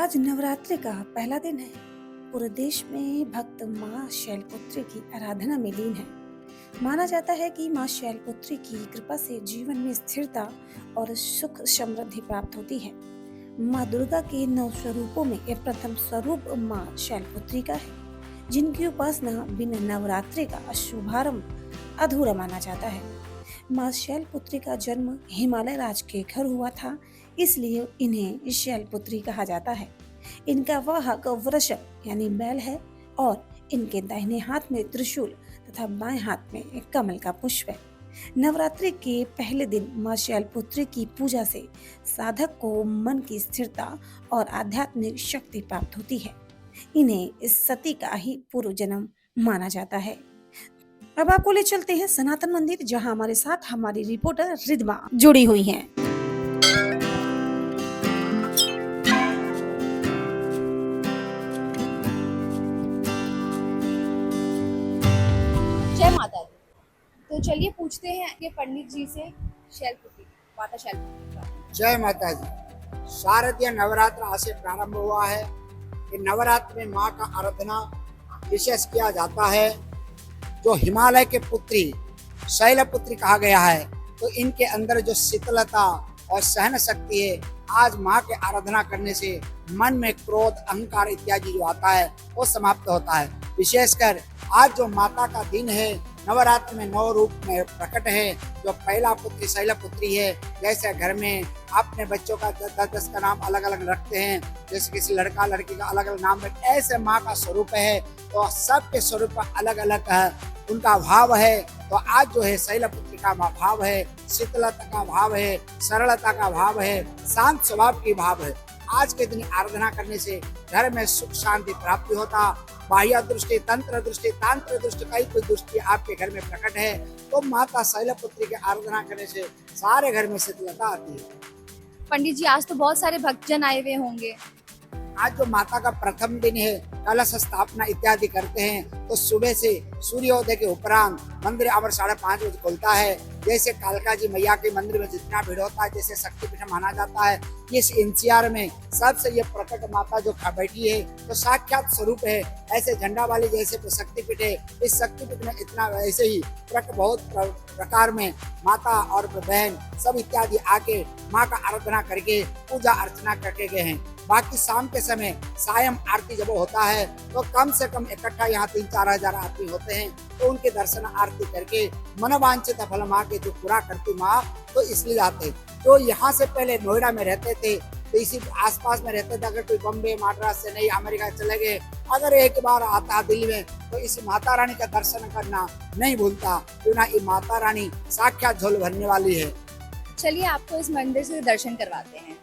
आज नवरात्रि का पहला दिन है। पूरे देश में भक्त माँ शैलपुत्री की आराधना में लीन है। माना जाता है कि माँ शैलपुत्री की कृपा से जीवन में स्थिरता और सुख समृद्धि प्राप्त होती है। माँ दुर्गा के 9 स्वरूपों में यह प्रथम स्वरूप माँ शैलपुत्री का है, जिनकी उपासना बिना नवरात्रि का शुभारंभ अधूरा माना जाता है। माँ शैलपुत्री का जन्म हिमालय राज्य के घर हुआ था, इसलिए इन्हें शैलपुत्री कहा जाता है। इनका वाहक वृषभ यानी बैल है और इनके दाहिने हाथ में त्रिशूल तथा बाएं हाथ में एक कमल का पुष्प है। नवरात्रि के पहले दिन माँ शैलपुत्री की पूजा से साधक को मन की स्थिरता और आध्यात्मिक शक्ति प्राप्त होती है। इन्हें इस सती का ही पूर्व जन्म माना जाता है। अब आपको ले चलते हैं सनातन मंदिर, जहां हमारे साथ हमारी रिपोर्टर रिद्मा जुड़ी हुई हैं। जय माता दी। तो चलिए पूछते हैं ये पंडित जी से शैलपुत्री, माता शैलपुत्री का। जय माता दी। शारदीय नवरात्र आज से प्रारंभ हुआ है। कि नवरात्र में माँ का आराधना विशेष किया जाता है। जो हिमालय के पुत्री शैलपुत्री कहा गया है, तो इनके अंदर जो शीतलता और सहन शक्ति है, आज माँ के आराधना करने से मन में क्रोध अहंकार इत्यादि जो आता है वो समाप्त होता है। विशेषकर आज जो माता का दिन है, नवरात्र में 9 रूप में प्रकट है। जो पहला पुत्री शैलपुत्री है, जैसे घर में अपने बच्चों का 10 का नाम अलग अलग रखते हैं, जैसे किसी लड़का लड़की का अलग अलग नाम रखते, ऐसे माँ का स्वरूप है। तो सबके स्वरूप अलग अलग है, उनका भाव है। तो आज जो है शैलपुत्री का भाव है, शीतलता का भाव है, सरलता का भाव है, शांत स्वभाव की भाव है। आज के दिन आराधना करने से घर में सुख शांति प्राप्ति होता। बाह्य दृष्टि, तंत्र दृष्टि, तांत्र दृष्टि, कई कोई दृष्टि आपके घर में प्रकट है, तो माता शैलपुत्री की आराधना करने से सारे घर में शीतलता आती है। पंडित जी, आज तो बहुत सारे भक्तजन आए हुए होंगे। आज जो माता का प्रथम दिन है, कलश स्थापना इत्यादि करते हैं, तो सुबह से सूर्योदय के उपरांत मंदिर अवर 5:30 बजे खुलता है। जैसे कालका जी मैया के मंदिर में जितना भीड़ होता है, जैसे शक्तिपीठ माना जाता है, इस एनसीआर में सबसे ये प्रकट माता जो बैठी है तो साक्षात स्वरूप है। ऐसे झंडा वाली जैसे शक्तिपीठ है, इस शक्तिपीठ में इतना ऐसे ही बहुत प्रकार में माता और बहन सब इत्यादि आके माँ का आराधना करके पूजा अर्चना करके गए हैं। बाकी शाम के समय सायं आरती जब होता है, तो कम से कम इकट्ठा यहाँ 3-4 हजार आरती होते हैं, तो उनके दर्शन आरती करके मनोवांछित फल माँ के जो पूरा करती माँ, तो इसलिए आते। तो यहाँ से पहले नोएडा में रहते थे, तो इसी आसपास में रहते थे। अगर कोई बम्बे मद्रास से नहीं अमेरिका चले गए, अगर एक बार आता दिल्ली में, तो इस माता रानी का दर्शन करना नहीं भूलता, क्यों ये माता रानी साक्षात झोल भरने वाली है। चलिए आपको इस मंदिर से दर्शन करवाते हैं।